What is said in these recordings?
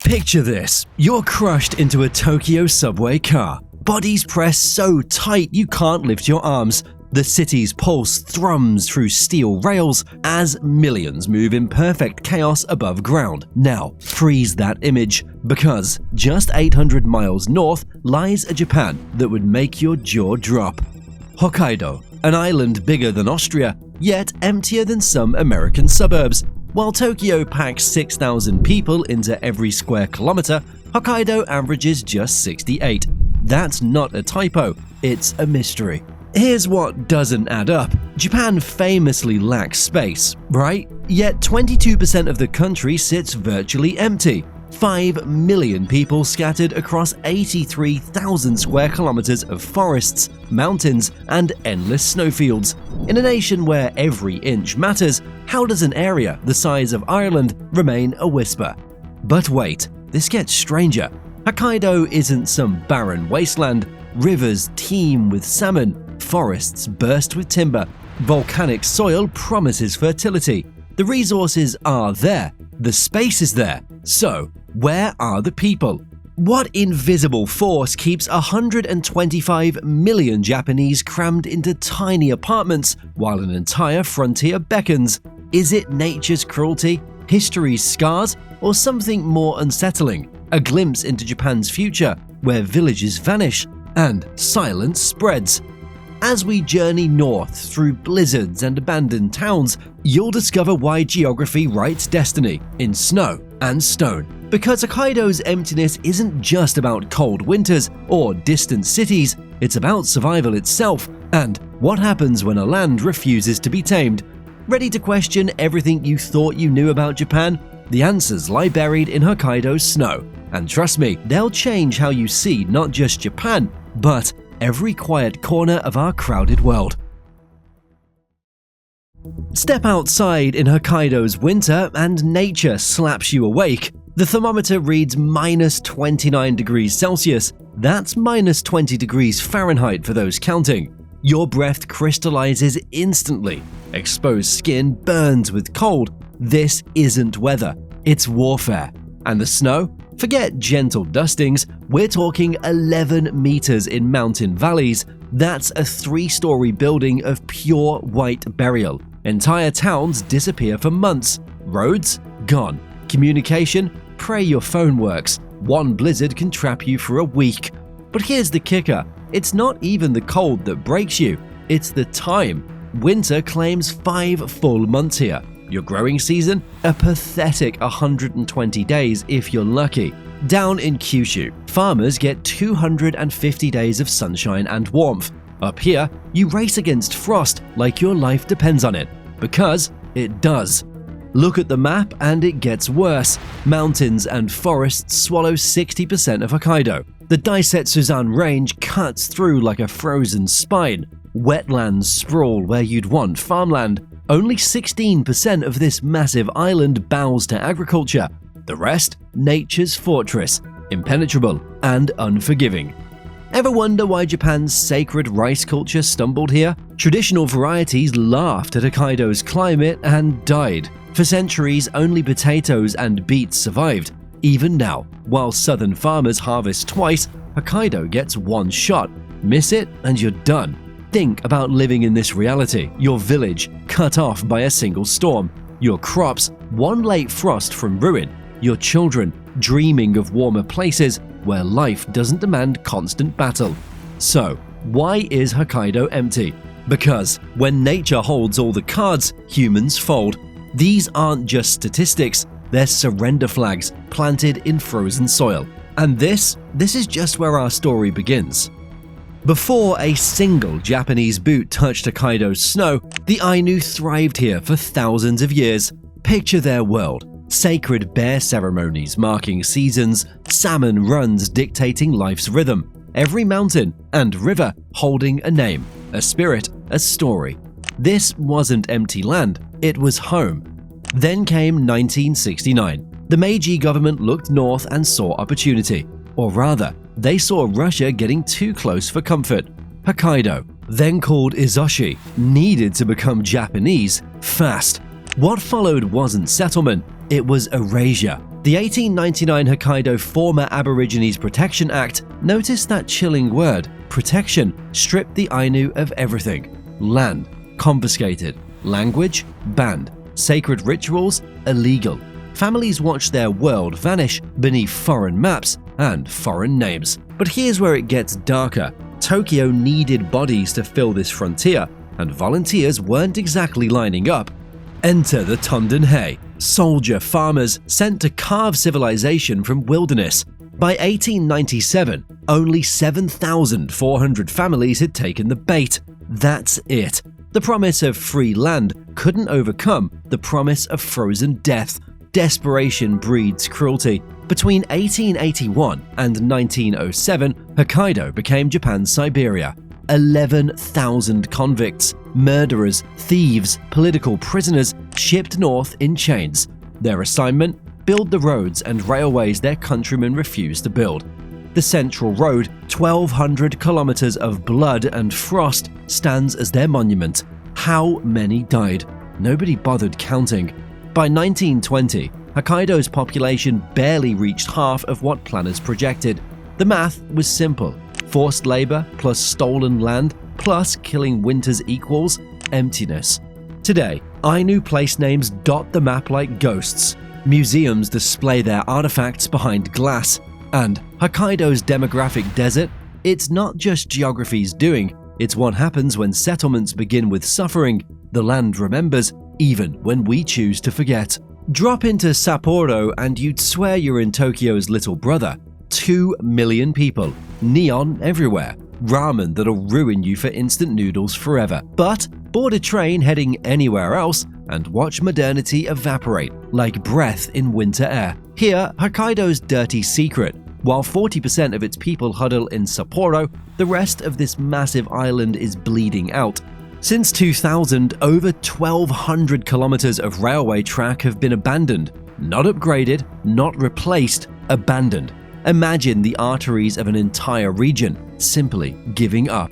Picture this. You're crushed into a Tokyo subway car. Bodies pressed so tight you can't lift your arms. The city's pulse thrums through steel rails as millions move in perfect chaos above ground. Now, freeze that image, because just 800 miles north lies a Japan that would make your jaw drop. Hokkaido, an island bigger than Austria, yet emptier than some American suburbs. While Tokyo packs 6,000 people into every square kilometer, Hokkaido averages just 68. That's not a typo, it's a mystery. Here's what doesn't add up. Japan famously lacks space, right? Yet 22% of the country sits virtually empty. 5 million people scattered across 83,000 square kilometers of forests, mountains, and endless snowfields. In a nation where every inch matters, how does an area the size of Ireland remain a whisper? But wait, this gets stranger. Hokkaido isn't some barren wasteland. Rivers teem with salmon, forests burst with timber, volcanic soil promises fertility. The resources are there, the space is there. So, where are the people? What invisible force keeps 125 million Japanese crammed into tiny apartments while an entire frontier beckons? Is it nature's cruelty, history's scars, or something more unsettling? A glimpse into Japan's future, where villages vanish and silence spreads. As we journey north through blizzards and abandoned towns, you'll discover why geography writes destiny in snow and stone. Because Hokkaido's emptiness isn't just about cold winters or distant cities, it's about survival itself and what happens when a land refuses to be tamed. Ready to question everything you thought you knew about Japan? The answers lie buried in Hokkaido's snow. And trust me, they'll change how you see not just Japan, but every quiet corner of our crowded world. Step outside in Hokkaido's winter and nature slaps you awake. The thermometer reads minus 29 degrees Celsius. That's minus 20 degrees Fahrenheit for those counting. Your breath crystallizes instantly. Exposed skin burns with cold. This isn't weather, it's warfare. And the snow? Forget gentle dustings, we're talking 11 meters in mountain valleys. That's a 3-story building of pure white burial. Entire towns disappear for months. Roads? Gone. Communication? Pray your phone works. One blizzard can trap you for a week. But here's the kicker. It's not even the cold that breaks you. It's the time. Winter claims 5 full months here. Your growing season? A pathetic 120 days if you're lucky. Down in Kyushu, farmers get 250 days of sunshine and warmth. Up here, you race against frost like your life depends on it. Because it does. Look at the map and it gets worse. Mountains and forests swallow 60% of Hokkaido. The Daisetsuzan Range cuts through like a frozen spine. Wetlands sprawl where you'd want farmland. Only 16% of this massive island bows to agriculture. The rest, nature's fortress, impenetrable and unforgiving. Ever wonder why Japan's sacred rice culture stumbled here? Traditional varieties laughed at Hokkaido's climate and died. For centuries, only potatoes and beets survived. Even now, while southern farmers harvest twice, Hokkaido gets one shot. Miss it and you're done. Think about living in this reality. Your village cut off by a single storm. Your crops one late frost from ruin. Your children dreaming of warmer places where life doesn't demand constant battle. So, why is Hokkaido empty? Because when nature holds all the cards, humans fold. These aren't just statistics, they're surrender flags planted in frozen soil. And this is just where our story begins. Before a single Japanese boot touched Hokkaido's snow, the Ainu thrived here for thousands of years. Picture their world. Sacred bear ceremonies marking seasons, salmon runs dictating life's rhythm, every mountain and river holding a name, a spirit, a story. This wasn't empty land, it was home. Then came 1969. The Meiji government looked north and saw opportunity. Or rather, they saw Russia getting too close for comfort. Hokkaido, then called Izoshi, needed to become Japanese fast. What followed wasn't settlement, it was erasure. The 1899 Hokkaido Former Aborigines Protection Act noticed that chilling word, protection, stripped the Ainu of everything. Land, confiscated. Language, banned. Sacred rituals, illegal. Families watched their world vanish beneath foreign maps and foreign names. But here's where it gets darker. Tokyo needed bodies to fill this frontier, and volunteers weren't exactly lining up. Enter the Tondenhei, soldier farmers sent to carve civilization from wilderness. By 1897, only 7,400 families had taken the bait. That's it. The promise of free land couldn't overcome the promise of frozen death. Desperation breeds cruelty. Between 1881 and 1907, Hokkaido became Japan's Siberia. 11,000 convicts, murderers, thieves, political prisoners shipped north in chains. Their assignment? Build the roads and railways their countrymen refused to build. The Central Road, 1,200 kilometers of blood and frost, stands as their monument. How many died? Nobody bothered counting. By 1920, Hokkaido's population barely reached half of what planners projected. The math was simple. Forced labor plus stolen land plus killing winters equals emptiness. Today, Ainu place names dot the map like ghosts. Museums display their artifacts behind glass. And Hokkaido's demographic desert, it's not just geography's doing, it's what happens when settlements begin with suffering. The land remembers, even when we choose to forget. Drop into Sapporo and you'd swear you're in Tokyo's little brother. 2 million people, neon everywhere, ramen that'll ruin you for instant noodles forever. But board a train heading anywhere else and watch modernity evaporate like breath in winter air. Here, Hokkaido's dirty secret. While 40% of its people huddle in Sapporo, the rest of this massive island is bleeding out. Since 2000, over 1,200 kilometers of railway track have been abandoned. Not upgraded, not replaced, abandoned. Imagine the arteries of an entire region simply giving up.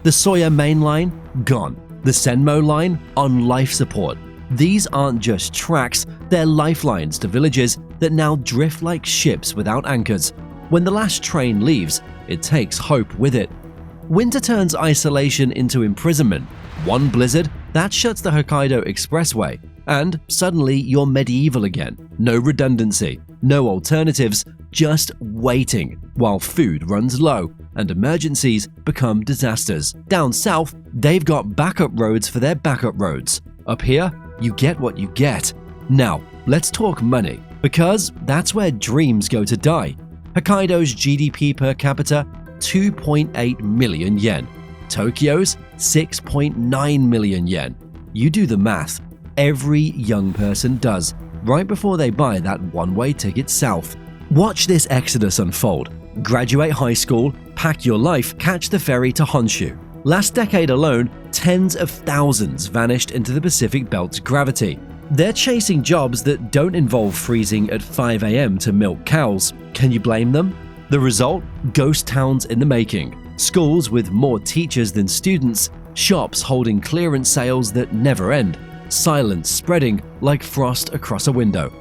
The Soya Main Line, gone. The Senmo Line, on life support. These aren't just tracks, they're lifelines to villages that now drift like ships without anchors. When the last train leaves, it takes hope with it. Winter turns isolation into imprisonment. One blizzard, that shuts the Hokkaido Expressway, and suddenly you're medieval again. No redundancy, no alternatives, just waiting while food runs low and emergencies become disasters. Down south, they've got backup roads for their backup roads. Up here, you get what you get. Now, let's talk money, because that's where dreams go to die. Hokkaido's GDP per capita, 2.8 million yen. Tokyo's, 6.9 million yen. You do the math. Every young person does, right before they buy that one-way ticket south. Watch this exodus unfold. Graduate high school, pack your life, catch the ferry to Honshu. Last decade alone, tens of thousands vanished into the Pacific Belt's gravity. They're chasing jobs that don't involve freezing at 5 a.m. to milk cows. Can you blame them? The result? Ghost towns in the making. Schools with more teachers than students. Shops holding clearance sales that never end. Silence spreading like frost across a window.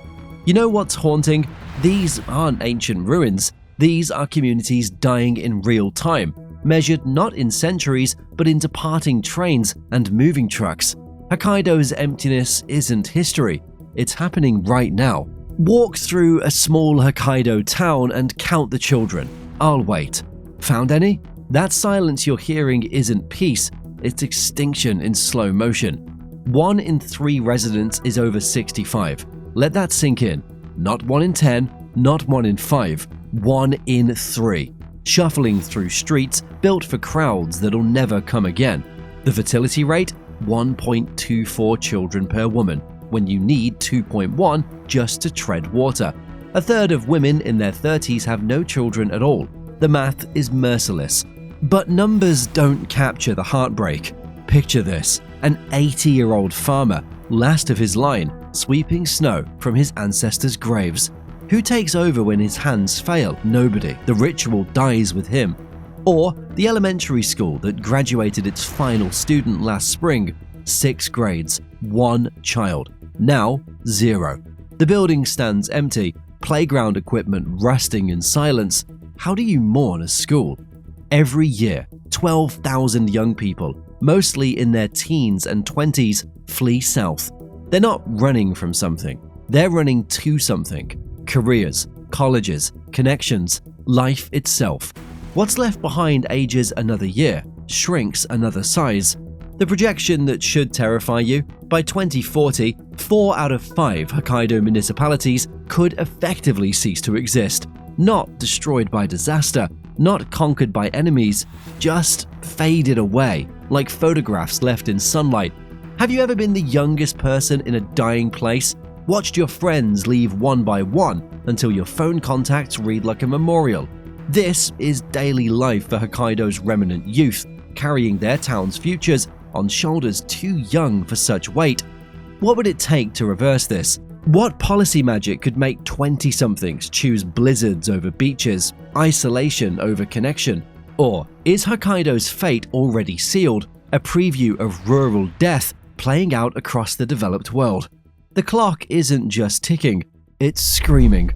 You know what's haunting? These aren't ancient ruins. These are communities dying in real time, measured not in centuries, but in departing trains and moving trucks. Hokkaido's emptiness isn't history. It's happening right now. Walk through a small Hokkaido town and count the children. I'll wait. Found any? That silence you're hearing isn't peace. It's extinction in slow motion. 1 in 3 residents is over 65. Let that sink in. Not 1 in 10, not 1 in 5. 1 in 3. Shuffling through streets built for crowds that'll never come again. The fertility rate? 1.24 children per woman, when you need 2.1 just to tread water. A third of women in their 30s have no children at all. The math is merciless. But numbers don't capture the heartbreak. Picture this, an 80-year-old farmer, last of his line, sweeping snow from his ancestors' graves. Who takes over when his hands fail? Nobody. The ritual dies with him. Or the elementary school that graduated its final student last spring, 6 grades, 1 child. Now, 0. The building stands empty, playground equipment rusting in silence, how do you mourn a school? Every year, 12,000 young people, mostly in their teens and 20s, flee south. They're not running from something, they're running to something. Careers, colleges, connections, life itself. What's left behind ages another year, shrinks another size. The projection that should terrify you: by 2040, 4 out of 5 Hokkaido municipalities could effectively cease to exist. Not destroyed by disaster, not conquered by enemies, just faded away, like photographs left in sunlight. Have you ever been the youngest person in a dying place? Watched your friends leave one by one until your phone contacts read like a memorial? This is daily life for Hokkaido's remnant youth, carrying their town's futures on shoulders too young for such weight. What would it take to reverse this? What policy magic could make 20-somethings choose blizzards over beaches, isolation over connection? Or is Hokkaido's fate already sealed, a preview of rural death playing out across the developed world? The clock isn't just ticking, it's screaming.